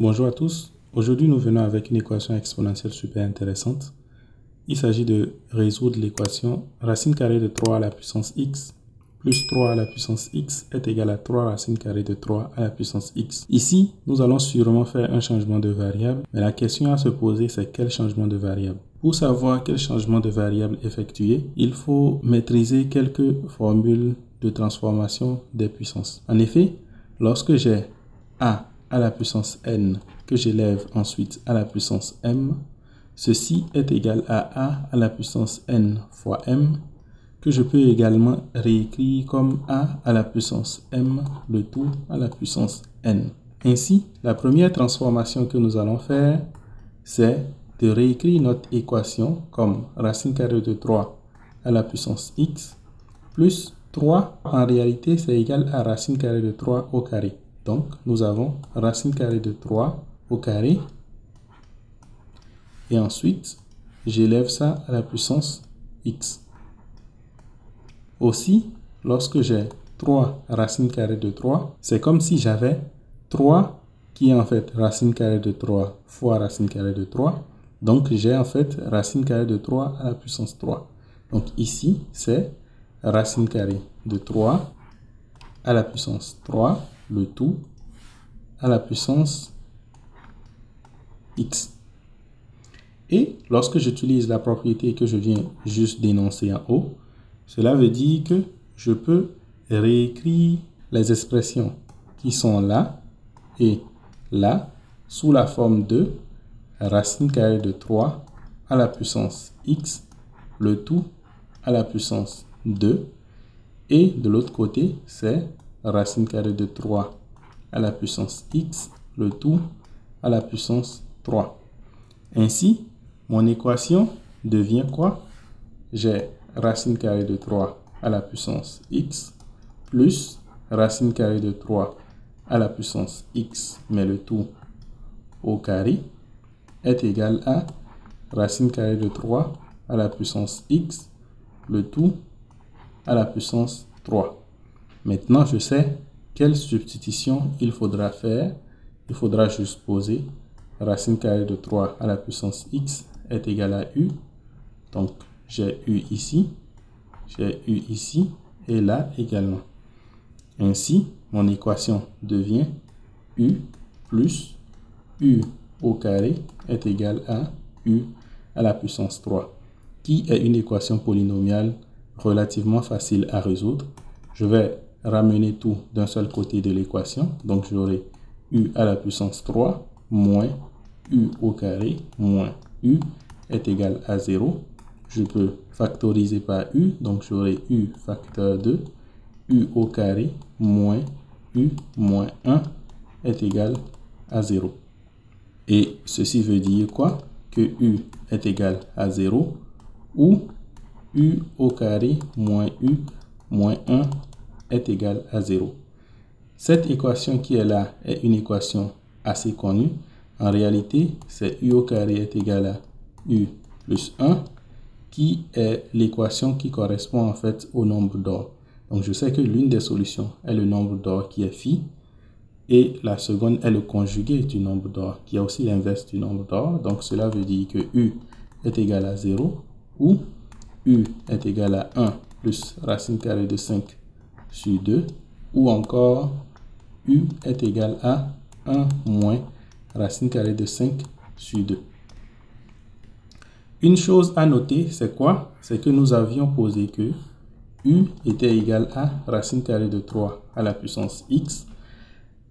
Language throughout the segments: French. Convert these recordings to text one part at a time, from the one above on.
Bonjour à tous. Aujourd'hui, nous venons avec une équation exponentielle super intéressante. Il s'agit de résoudre l'équation racine carrée de 3 à la puissance x plus 3 à la puissance x est égal à 3 racine carrée de 3 à la puissance x. Ici, nous allons sûrement faire un changement de variable, mais la question à se poser, c'est quel changement de variable. Pour savoir quel changement de variable effectuer, il faut maîtriser quelques formules de transformation des puissances. En effet, lorsque j'ai a à la puissance n que j'élève ensuite à la puissance m, ceci est égal à la puissance n fois m, que je peux également réécrire comme a à la puissance m, le tout à la puissance n. Ainsi, la première transformation que nous allons faire, c'est de réécrire notre équation comme racine carrée de 3 à la puissance x plus 3, en réalité, c'est égal à racine carrée de 3 au carré. Donc, nous avons racine carrée de 3 au carré. Et ensuite, j'élève ça à la puissance x. Aussi, lorsque j'ai 3 racine carrée de 3, c'est comme si j'avais 3 qui est en fait racine carrée de 3 fois racine carrée de 3. Donc, j'ai en fait racine carrée de 3 à la puissance 3. Donc, ici, c'est racine carrée de 3 à la puissance 3, le tout à la puissance x. Et lorsque j'utilise la propriété que je viens juste d'énoncer en haut, cela veut dire que je peux réécrire les expressions qui sont là et là sous la forme de racine carrée de 3 à la puissance x, le tout à la puissance 2. Et de l'autre côté, c'est racine carrée de 3 à la puissance x, le tout à la puissance 3. Ainsi, mon équation devient quoi? J'ai racine carrée de 3 à la puissance x plus racine carrée de 3 à la puissance x, mais le tout au carré, est égal à racine carrée de 3 à la puissance x, le tout à la puissance 3. Maintenant, je sais quelle substitution il faudra faire. Il faudra juste poser racine carrée de 3 à la puissance x est égal à u. Donc, j'ai u ici, et là également. Ainsi, mon équation devient u plus u au carré est égal à u à la puissance 3, qui est une équation polynomiale relativement facile à résoudre. Je vais ramener tout d'un seul côté de l'équation. Donc, j'aurai u à la puissance 3 moins u au carré moins u est égal à 0. Je peux factoriser par u. Donc, j'aurai u facteur 2, u au carré moins u moins 1 est égal à 0. Et ceci veut dire quoi? Que u est égal à 0 ou u au carré moins u moins 1 est égal à 0. Cette équation qui est là est une équation assez connue. En réalité, c'est u au carré est égal à u plus 1, qui est l'équation qui correspond en fait au nombre d'or. Donc, je sais que l'une des solutions est le nombre d'or qui est phi, et la seconde est le conjugué du nombre d'or, qui est aussi l'inverse du nombre d'or. Donc, cela veut dire que u est égal à 0, ou u est égal à 1 plus racine carrée de 5 sur 2, ou encore u est égal à 1 moins racine carrée de 5 sur 2. Une chose à noter, c'est quoi? C'est que nous avions posé que u était égal à racine carrée de 3 à la puissance x.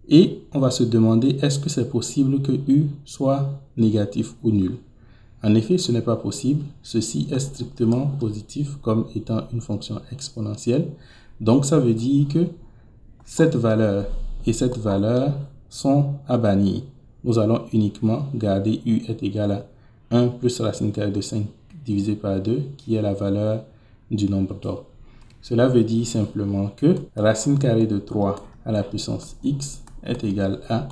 Et on va se demander, est-ce que c'est possible que u soit négatif ou nul? En effet, ce n'est pas possible. Ceci est strictement positif comme étant une fonction exponentielle. Donc, ça veut dire que cette valeur et cette valeur sont à bannir. Nous allons uniquement garder u est égal à 1 plus racine carrée de 5 divisé par 2, qui est la valeur du nombre d'or. Cela veut dire simplement que racine carrée de 3 à la puissance x est égal à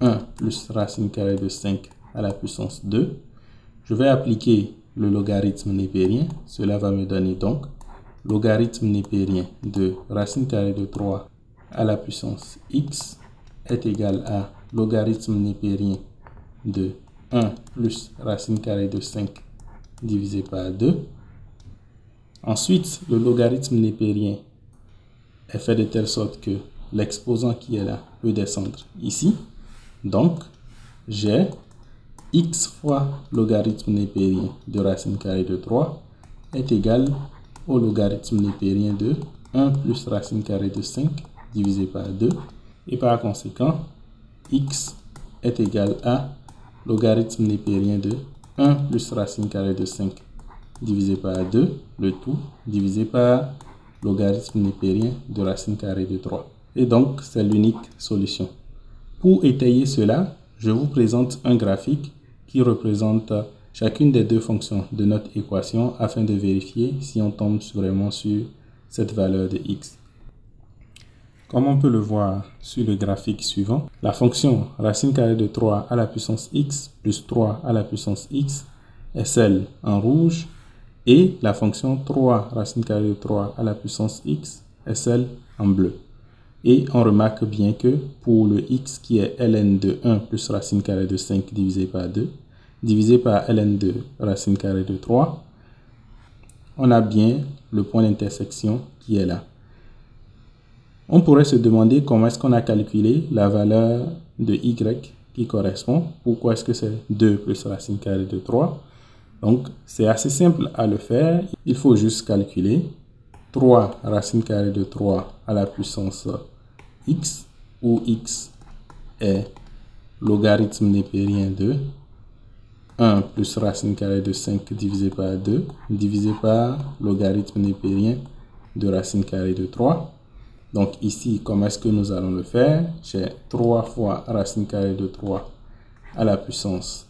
1 plus racine carrée de 5 à la puissance 2. Je vais appliquer le logarithme népérien. Cela va me donner donc logarithme népérien de racine carrée de 3 à la puissance x est égal à logarithme népérien de 1 plus racine carrée de 5 divisé par 2. Ensuite, le logarithme népérien est fait de telle sorte que l'exposant qui est là peut descendre ici. Donc, j'ai x fois logarithme népérien de racine carrée de 3 est égal au logarithme népérien de 1 plus racine carrée de 5 divisé par 2. Et par conséquent, x est égal à logarithme népérien de 1 plus racine carrée de 5 divisé par 2, le tout divisé par logarithme népérien de racine carrée de 3. Et donc, c'est l'unique solution. Pour étayer cela, je vous présente un graphique qui représente chacune des deux fonctions de notre équation afin de vérifier si on tombe vraiment sur cette valeur de x. Comme on peut le voir sur le graphique suivant, la fonction racine carrée de 3 à la puissance x plus 3 à la puissance x est celle en rouge et la fonction 3 racine carrée de 3 à la puissance x est celle en bleu. Et on remarque bien que pour le x qui est ln de 1 plus racine carrée de 5 divisé par 2, divisé par ln de racine carrée de 3, on a bien le point d'intersection qui est là. On pourrait se demander comment est-ce qu'on a calculé la valeur de y qui correspond. Pourquoi est-ce que c'est 2 plus racine carrée de 3? Donc, c'est assez simple à le faire. Il faut juste calculer 3 racine carrée de 3 à la puissance x, où x est logarithme népérien de 1 plus racine carrée de 5 divisé par 2, divisé par logarithme népérien de racine carrée de 3. Donc ici, comment est-ce que nous allons le faire? J'ai 3 fois racine carrée de 3 à la puissance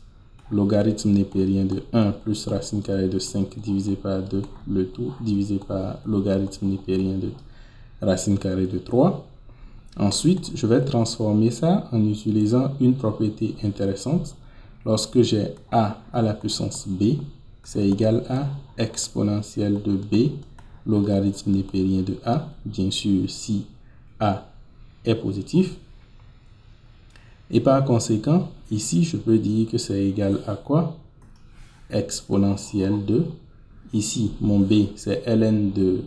logarithme népérien de 1 plus racine carrée de 5 divisé par 2, le tout divisé par logarithme népérien de racine carrée de 3. Ensuite, je vais transformer ça en utilisant une propriété intéressante. Lorsque j'ai a à la puissance b, c'est égal à exponentielle de b logarithme népérien de a, bien sûr si a est positif. Et par conséquent, ici, je peux dire que c'est égal à quoi? Exponentielle de, ici, mon b, c'est ln de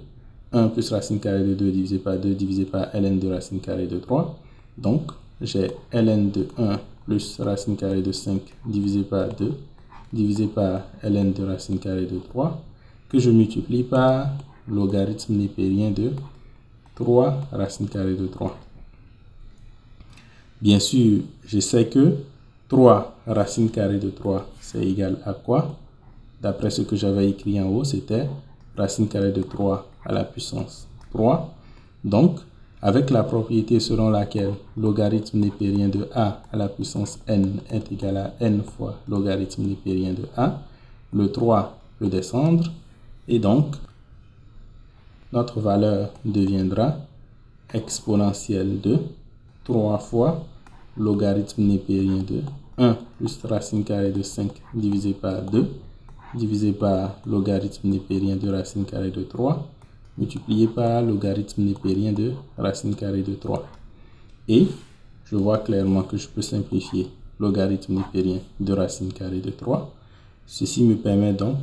1 plus racine carrée de 2 divisé par 2 divisé par ln de racine carrée de 3. Donc, j'ai ln de 1 plus racine carrée de 5 divisé par 2 divisé par ln de racine carrée de 3 que je multiplie par logarithme népérien de 3 racine carrée de 3. Bien sûr, je sais que 3 racine carrée de 3, c'est égal à quoi? D'après ce que j'avais écrit en haut, c'était racine carrée de 3 à la puissance 3. Donc, avec la propriété selon laquelle logarithme népérien de a à la puissance n est égal à n fois logarithme népérien de a, le 3 peut descendre et donc notre valeur deviendra exponentielle de 3 fois logarithme népérien de 1 plus racine carrée de 5 divisé par 2 divisé par logarithme népérien de racine carrée de 3 multiplié par logarithme népérien de racine carrée de 3. Et je vois clairement que je peux simplifier logarithme népérien de racine carrée de 3. Ceci me permet donc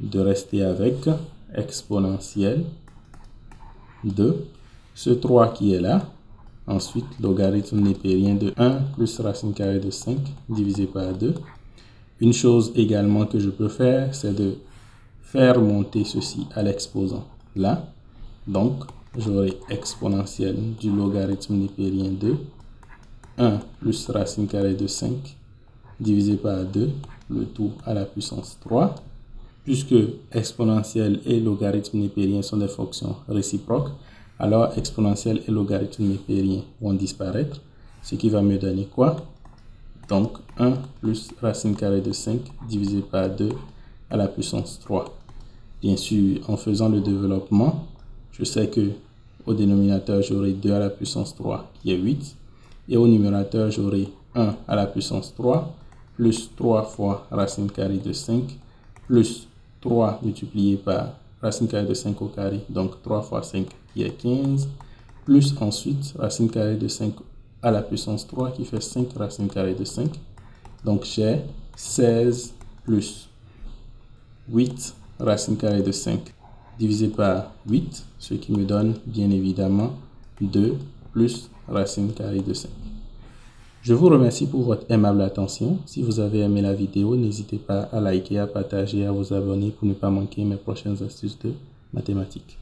de rester avec exponentielle de ce 3 qui est là. Ensuite, logarithme népérien de 1 plus racine carrée de 5 divisé par 2. Une chose également que je peux faire, c'est de faire monter ceci à l'exposant là. Donc, j'aurai exponentielle du logarithme népérien de 1 plus racine carrée de 5 divisé par 2, le tout à la puissance 3. Puisque exponentielle et logarithme népérien sont des fonctions réciproques, alors exponentielle et logarithme népérien vont disparaître, ce qui va me donner quoi? Donc 1 plus racine carrée de 5 divisé par 2 à la puissance 3. Bien sûr, en faisant le développement, je sais que au dénominateur, j'aurai 2 à la puissance 3 qui est 8. Et au numérateur, j'aurai 1 à la puissance 3 plus 3 fois racine carrée de 5 plus 3 multiplié par racine carrée de 5 au carré, donc 3 fois 5 qui est 15, plus ensuite racine carrée de 5 à la puissance 3 qui fait 5 racine carrée de 5. Donc j'ai 16 plus 8 racine carrée de 5 divisé par 8, ce qui me donne bien évidemment 2 plus racine carrée de 5. Je vous remercie pour votre aimable attention. Si vous avez aimé la vidéo, n'hésitez pas à liker, à partager, à vous abonner pour ne pas manquer mes prochaines astuces de mathématiques.